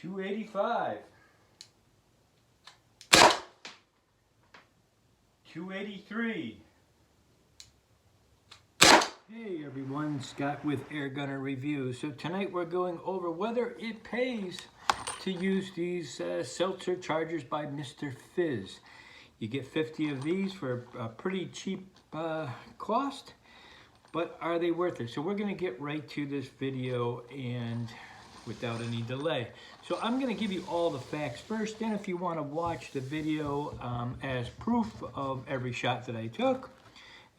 285, 283. Hey everyone, Scott with Air Gunner Review. So tonight we're going over whether it pays to use these seltzer chargers by Mr. Fizz. You get 50 of these for a pretty cheap cost, but are they worth it? So we're going to get right to this video and without any delay. So I'm going to give you all the facts first, and if you want to watch the video as proof of every shot that I took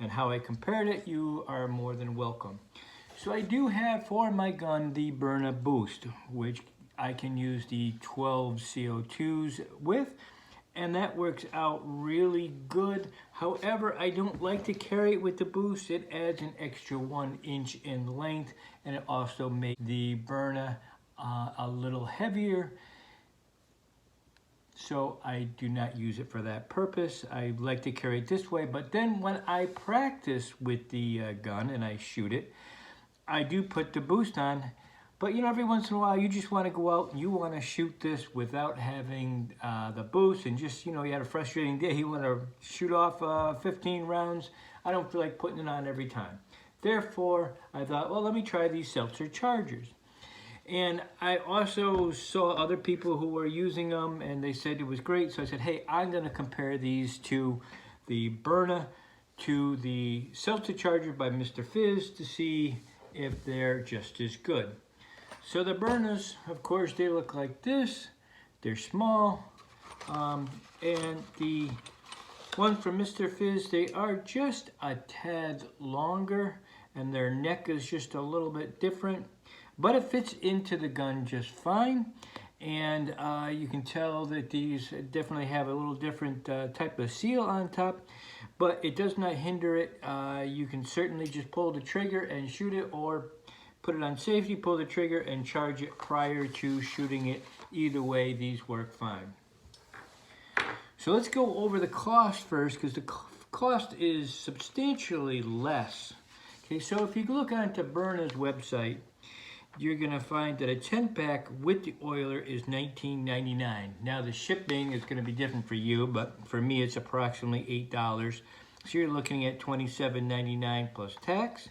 and how I compared it, you are more than welcome. So I do have for my gun the Byrna Boost, which I can use the 12 CO2s with, and that works out really good. However, I don't like to carry it with the Boost. It adds an extra 1 inch in length, and it also makes the Byrna a little heavier. So I do not use it for that purpose. I like to carry it this way, but then when I practice with the gun and I shoot it, I do put the Boost on. But you know, every once in a while you just want to go out and you want to shoot this without having the Boost, and just, you know, you had a frustrating day, you want to shoot off 15 rounds. I don't feel like putting it on every time. Therefore, I thought, well, let me try these seltzer chargers. And I also saw other people who were using them and they said it was great. So I said, hey, I'm going to compare these to the Byrna to the seltzer charger by Mr. Fizz to see if they're just as good. So the Byrnas, of course, they look like this. They're small. And the ones from Mr. Fizz, they are just a tad longer and their neck is just a little bit different. But it fits into the gun just fine, and you can tell that these definitely have a little different type of seal on top, but it does not hinder it. You can certainly just pull the trigger and shoot it, or put it on safety, pull the trigger and charge it prior to shooting it. Either way, these work fine. So let's go over the cost first, because the cost is substantially less. Okay, so if you look onto Byrna's website, you're going to find that a 10-pack with the oiler is $19.99. Now the shipping is going to be different for you, but for me it's approximately $8. So you're looking at $27.99 plus tax.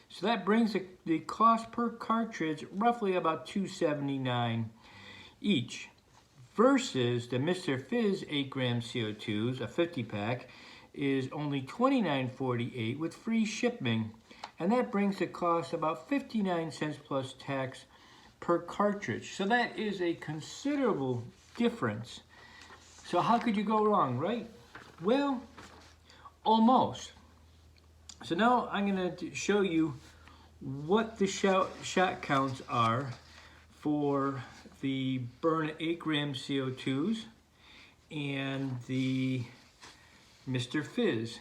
So that brings the cost per cartridge roughly about $2.79 each, versus the Mr. Fizz 8-gram CO2s, a 50-pack, is only $29.48 with free shipping. And that brings the cost about 59 cents plus tax per cartridge. So that is a considerable difference. So how could you go wrong, right? Well, almost. So now I'm going to show you what the shot counts are for the Byrna 8-gram CO2s and the Mr. Fizz.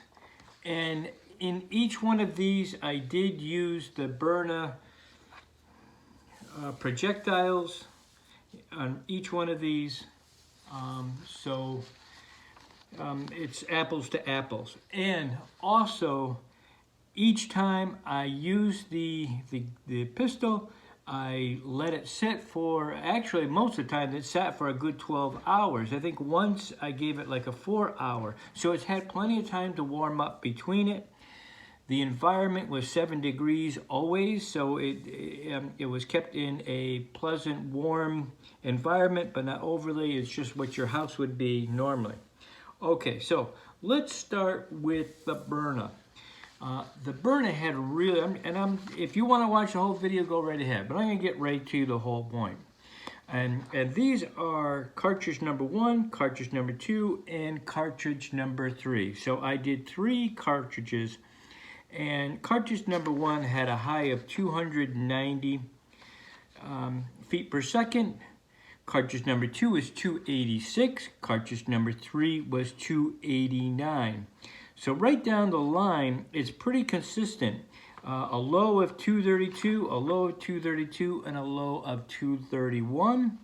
And in each one of these, I did use the Byrna projectiles on each one of these. It's apples to apples. And also, each time I use the pistol, I let it sit for, actually most of the time it sat for a good 12 hours. I think once I gave it like a 4-hour. So it's had plenty of time to warm up between it. The environment was 7 degrees always, so it was kept in a pleasant, warm environment, but not overly. It's just what your house would be normally. Okay, so let's start with the Byrna. The Byrna had really, if you want to watch the whole video, go right ahead, but I'm going to get right to the whole point. And these are cartridge number 1, cartridge number 2, and cartridge number 3. So I did 3 cartridges. And cartridge number 1 had a high of 290 feet per second. Cartridge number 2 is 286. Cartridge number 3 was 289. So right down the line, it's pretty consistent. A low of 232, a low of 232, and a low of 231.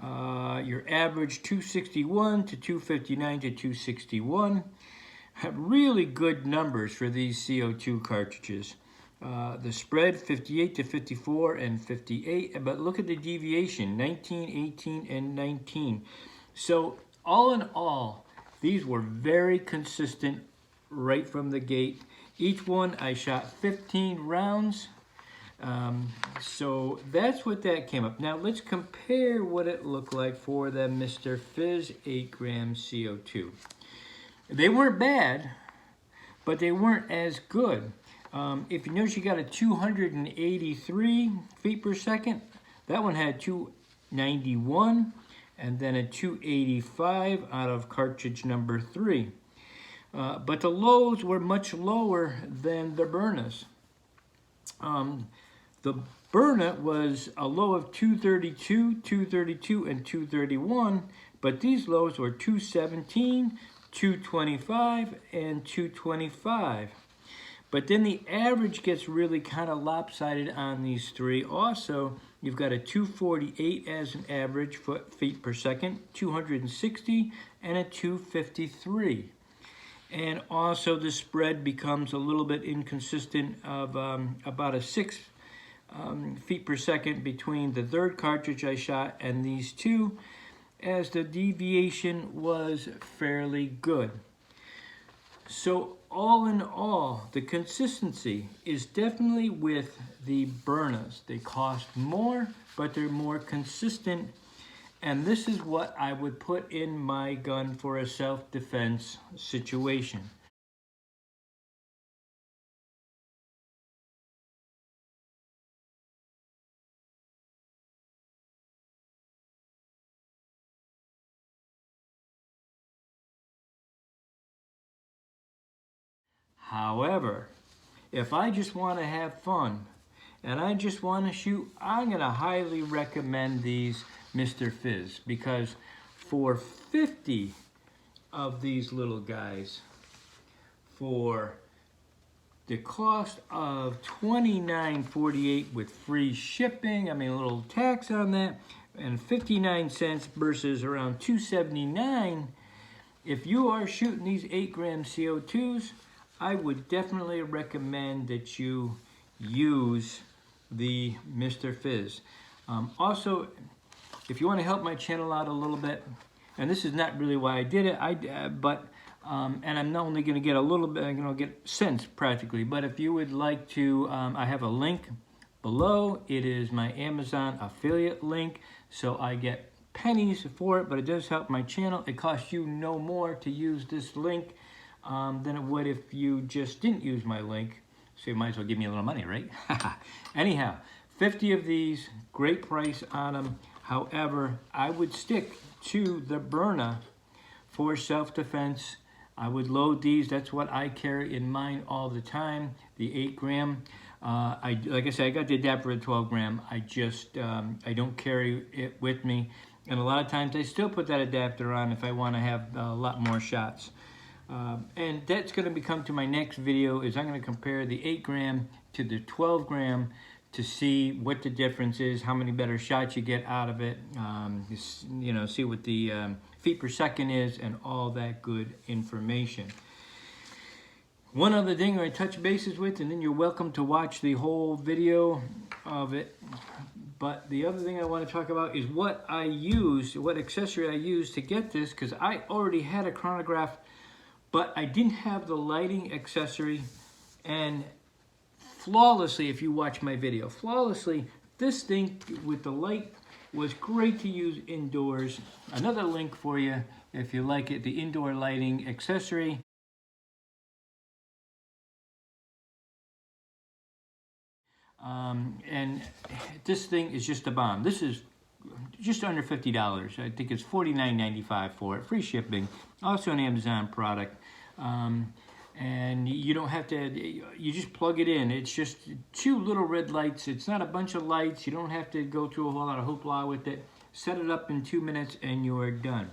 Your average 261 to 259 to 261. Have really good numbers for these CO2 cartridges. The spread 58 to 54 and 58, but look at the deviation 19, 18, and 19. So all in all, these were very consistent right from the gate. Each one I shot 15 rounds. So that's what that came up. Now let's compare what it looked like for the Mr. Fizz 8 gram CO2. They weren't bad, but they weren't as good. If you notice, you got a 283 feet per second. That one had 291, and then a 285 out of cartridge number 3. But the lows were much lower than the Byrnas. The Byrna was a low of 232, 232, and 231, but these lows were 217, 225, and 225. But then the average gets really kind of lopsided on these three. Also, you've got a 248 as an average feet per second, 260, and a 253. And also the spread becomes a little bit inconsistent of about a 6 feet per second between the third cartridge I shot and these two, as the deviation was fairly good. So all in all, the consistency is definitely with the Byrnas. They cost more, but they're more consistent. And this is what I would put in my gun for a self-defense situation. However, if I just want to have fun and I just want to shoot, I'm going to highly recommend these Mr. Fizz, because for 50 of these little guys, for the cost of $29.48 with free shipping, I mean a little tax on that, and 59 cents versus around $2.79, if you are shooting these 8 gram CO2s, I would definitely recommend that you use the Mr. Fizz. Also, if you want to help my channel out a little bit, and this is not really why I did it, and I'm not only going to get a little bit, I'm going to get cents practically, but if you would like to, I have a link below. It is my Amazon affiliate link, so I get pennies for it, but it does help my channel. It costs you no more to use this link than it would if you just didn't use my link. So you might as well give me a little money, right? Anyhow, 50 of these, great price on them. However, I would stick to the Byrna for self-defense. I would load these. That's what I carry in mine all the time, the 8 gram. Like I said, I got the adapter for the 12 gram. I don't carry it with me. And a lot of times I still put that adapter on if I want to have a lot more shots. And that's going to become to my next video, is I'm going to compare the 8 gram to the 12 gram to see what the difference is, how many better shots you get out of it, see what the feet per second is, and all that good information. One other thing I touch bases with, and then you're welcome to watch the whole video of it. But the other thing I want to talk about is what I used, what accessory I used to get this, because I already had a chronograph, but I didn't have the lighting accessory. And flawlessly, if you watch my video, flawlessly, this thing with the light was great to use indoors. Another link for you if you like it, the indoor lighting accessory. And this thing is just a bomb. This is just under $50. I think it's $49.95 for it, free shipping. Also an Amazon product. And you don't have to, you just plug it in. It's just 2 little red lights. It's not a bunch of lights. You don't have to go through a whole lot of hoopla with it. Set it up in 2 minutes and you're done.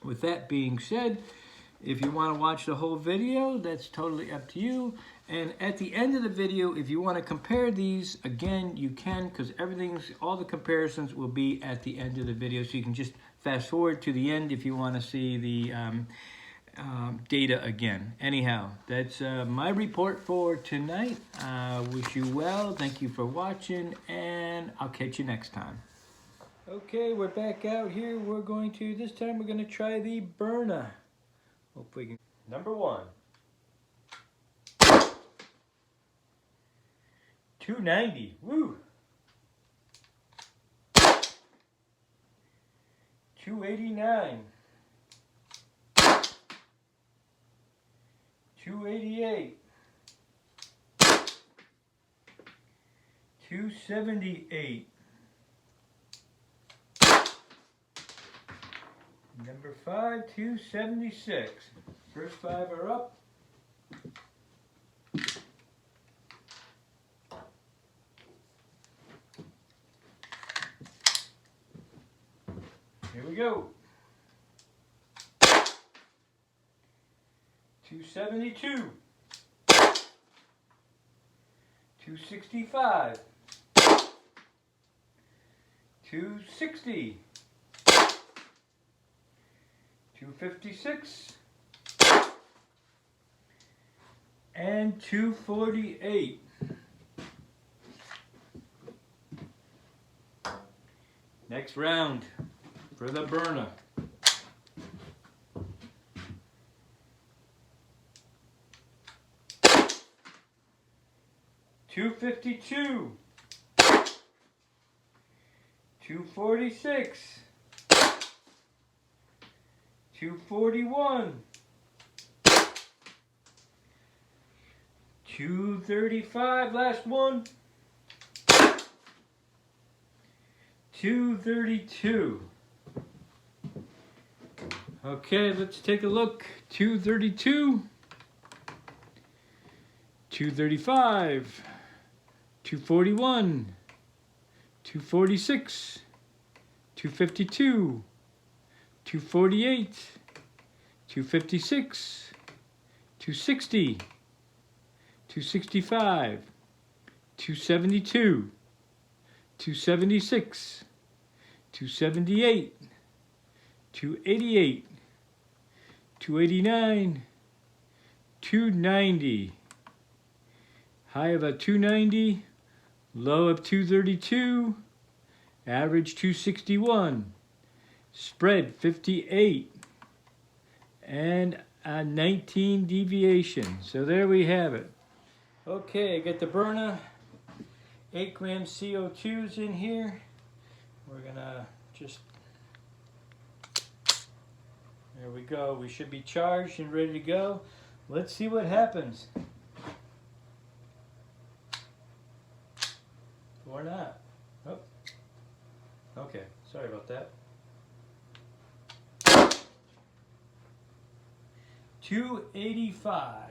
With that being said, if you want to watch the whole video, that's totally up to you. And at the end of the video, if you want to compare these, again, you can, because all the comparisons will be at the end of the video. So you can just fast forward to the end if you want to see the data again. Anyhow, that's my report for tonight. Wish you well. Thank you for watching, and I'll catch you next time. Okay, we're back out here. This time we're going to try the Byrna. Hope we can. Number 1. 290. Woo! 289. 288. 278. Number 5, 276. First 5 are up. Here we go. 272. 265. 260. 256. And 248. Next round for the Byrna. 252. 246. 241. 235, last one. 232. Okay, let's take a look. 232. 235. 241. 246. 252. 248. 256. 260. 265, 272, 276, 278, 288, 289, 290, high of a 290, low of 232, average 261, spread 58, and a 19 deviation. So there we have it. Okay, I got the Byrna 8-gram CO2s in here. We're gonna just, there we go. We should be charged and ready to go. Let's see what happens. Or not. Oh. Okay, sorry about that. 285.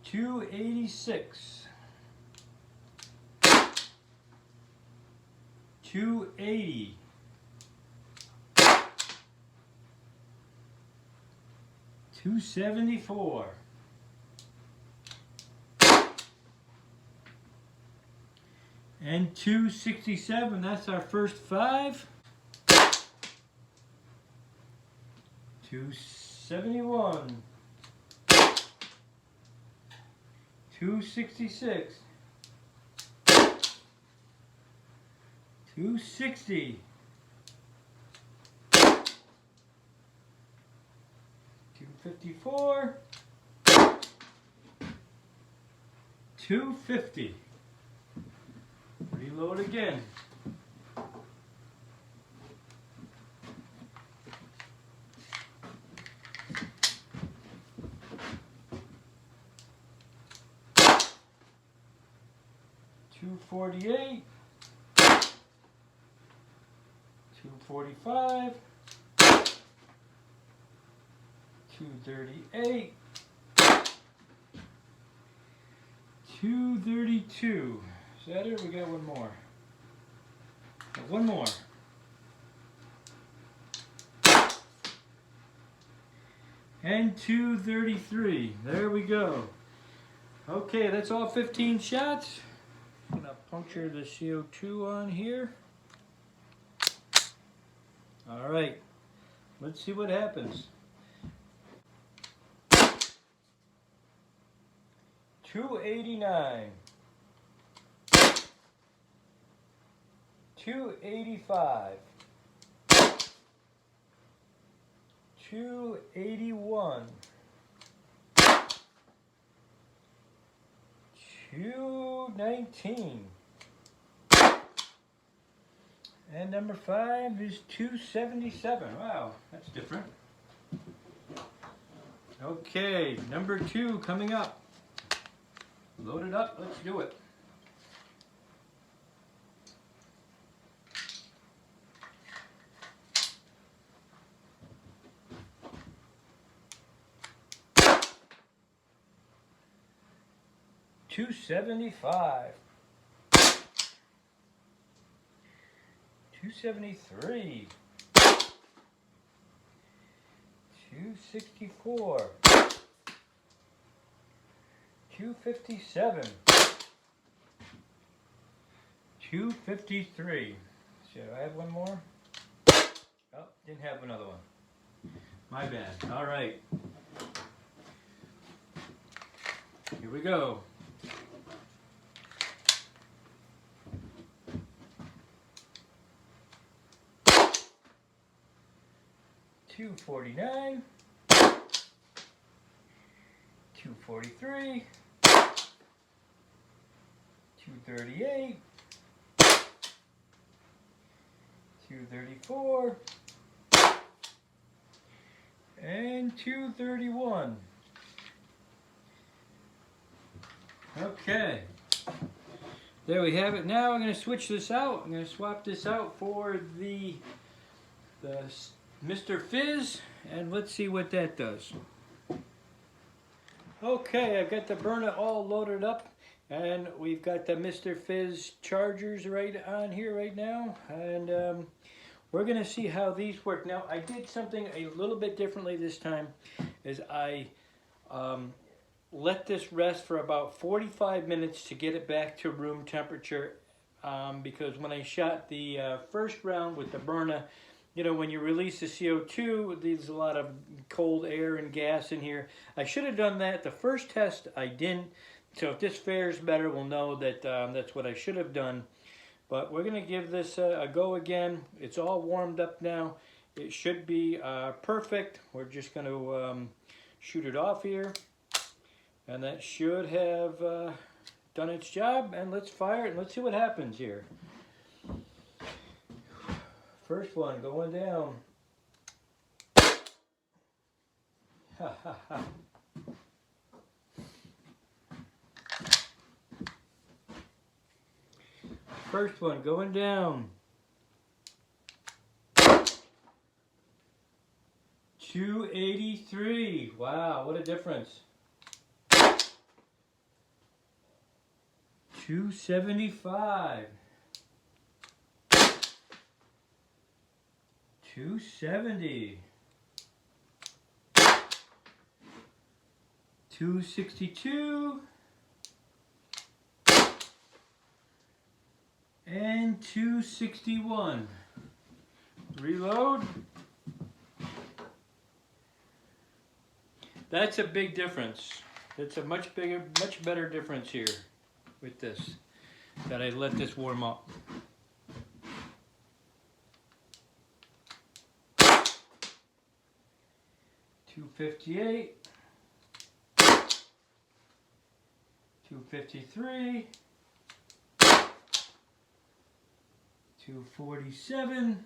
286, 280, 274, and 267. That's our first 5. 271. 266, 260, 254, 250. Reload again. $248, $245, $238, $232. Is that it? We got one more. One more. And $233. There we go. Okay, that's all 15 shots. I'm gonna puncture the CO2 on here. All right, let's see what happens. 289, 285, 281, 219, and number 5 is 277. Wow, that's different. Okay, number 2 coming up. Load it up, let's do it. $275, $273, $264, $257, $253. Should I have one more? Oh, didn't have another one. My bad. All right. Here we go. $249, $243, $238, $234, and $231. Okay, there we have it. Now I'm going to switch this out. I'm going to swap this out for the Mr. Fizz, and let's see what that does. Okay, I've got the Byrna all loaded up, and we've got the Mr. Fizz chargers right on here right now, and we're going to see how these work. Now, I did something a little bit differently this time, is I let this rest for about 45 minutes to get it back to room temperature, because when I shot the first round with the Byrna, you know, when you release the CO2, there's a lot of cold air and gas in here. I should have done that. The first test, I didn't. So if this fares better, we'll know that that's what I should have done. But we're going to give this a go again. It's all warmed up now. It should be perfect. We're just going to shoot it off here. And that should have done its job. And let's fire it and let's see what happens here. First one going down. First one going down. 283. Wow, what a difference. 275. 270. 262. And 261. Reload. That's a big difference. It's a much better difference here with this, that I let this warm up. 258, 253, 247,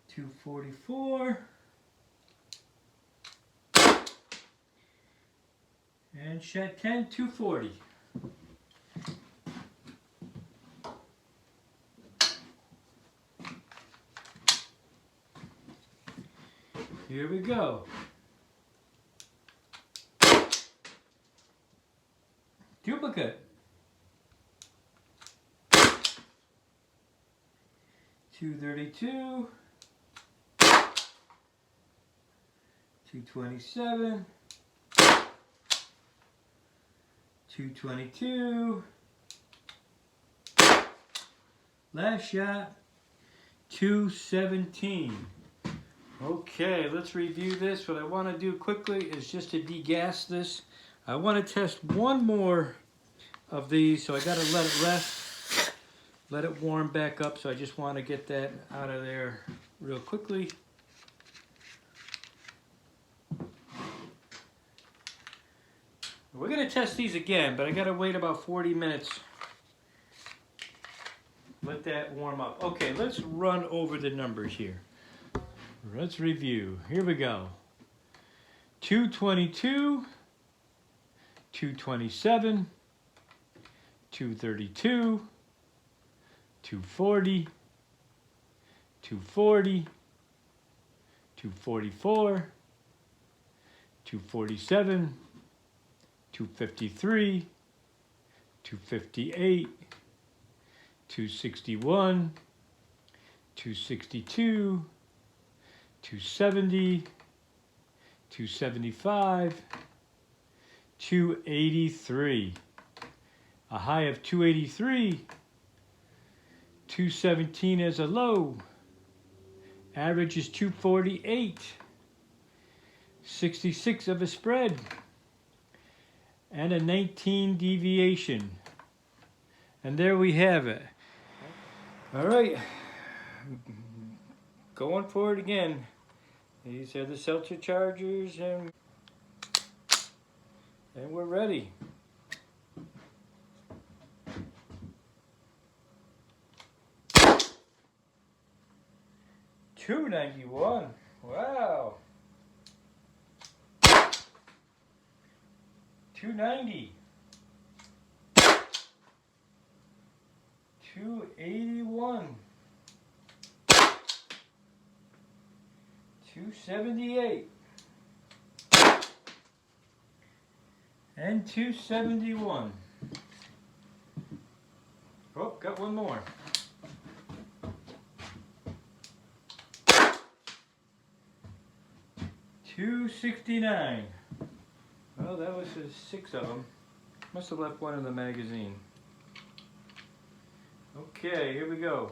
244, and shot 10, 240. Here we go. Duplicate. 232. 227. 222. Last shot, 217. Okay, let's review this. What I want to do quickly is just to degas this. I want to test one more of these, so I got to let it rest, let it warm back up. So I just want to get that out of there real quickly. We're going to test these again, but I got to wait about 40 minutes. Let that warm up. Okay, let's run over the numbers here. Let's review. Here we go. 222, 227, 232, 240, 240, 244, 247, 253, 258, 261, 262, 270, 275, 283. A high of 283, 217 as a low. Average is 248, 66 of a spread, and a 19 deviation. And there we have it. All right, going for it again. These are the seltzer chargers, and we're ready. $2.91. Wow. $2.90. $2.81. $2.78. And $2.71. Oh, got one more. $2.69. Well, that was 6 of them. Must have left one in the magazine. Okay, here we go.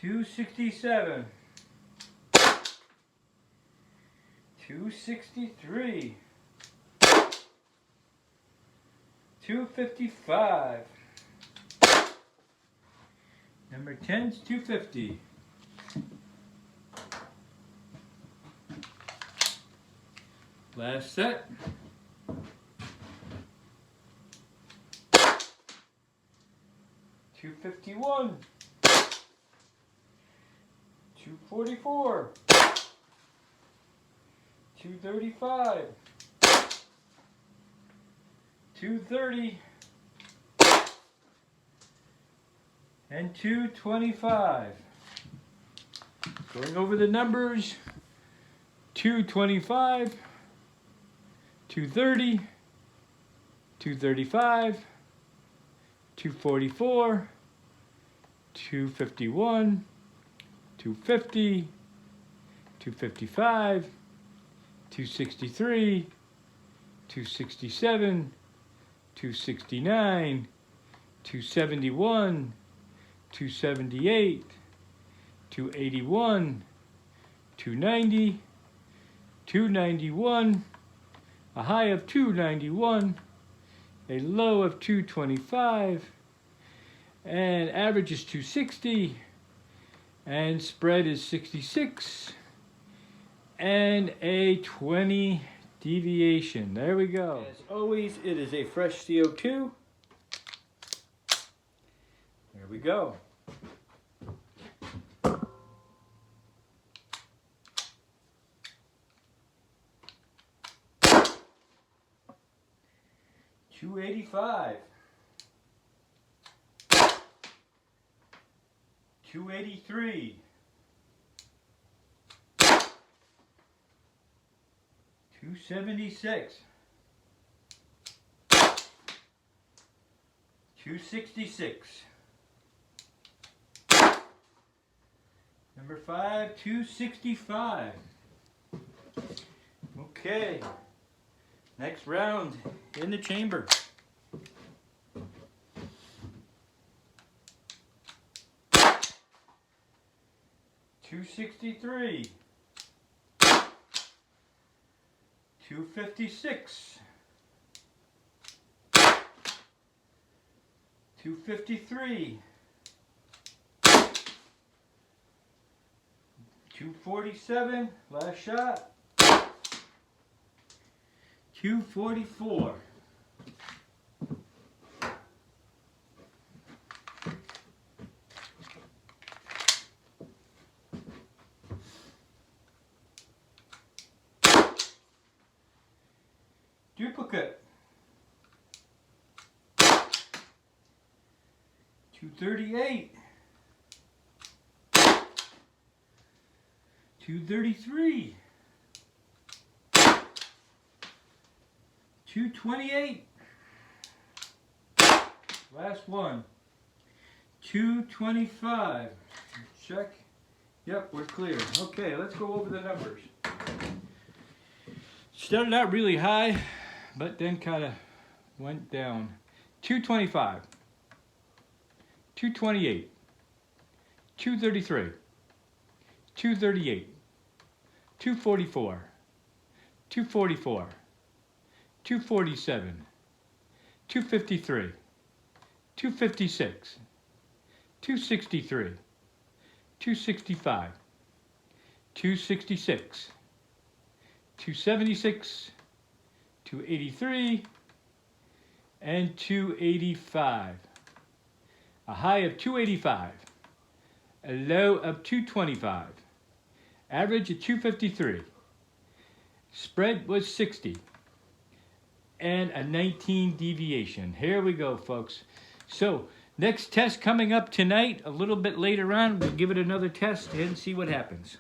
$2.67. $2.63. $2.55. Number 10's $2.50. Last set. $2.51. $2.44. $2.35. $2.30. And $2.25. Going over the numbers. $2.25. $2.30. $2.35. $2.44. $2.51. $2.50. $2.55. $2.63. $2.67. $2.69. $2.71. $2.78. $2.81. $2.90. $2.91. A high of $2.91. A low of $2.25. And average is $2.60. And spread is 66. And a 20 deviation. There we go. As always, it is a fresh CO2. There we go. $2.85. $2.83. $2.76. $2.66. Number 5, 265. Okay, next round in the chamber. 263. 256. 253. 247, last shot. 244. Duplicate. 238. 233. 228. Last one. 225. Check. Yep, we're clear. Okay, let's go over the numbers. Started out really high, but then kind of went down. 225. 228. 233. 238. 244. 244. 247. 253. 256. 263. 265. 266. 276. 283. And 285. A high of 285. A low of 225. Average of 253. Spread was 60. And a 19 deviation. Here we go, folks. So, next test coming up tonight, a little bit later on. We'll give it another test and see what happens.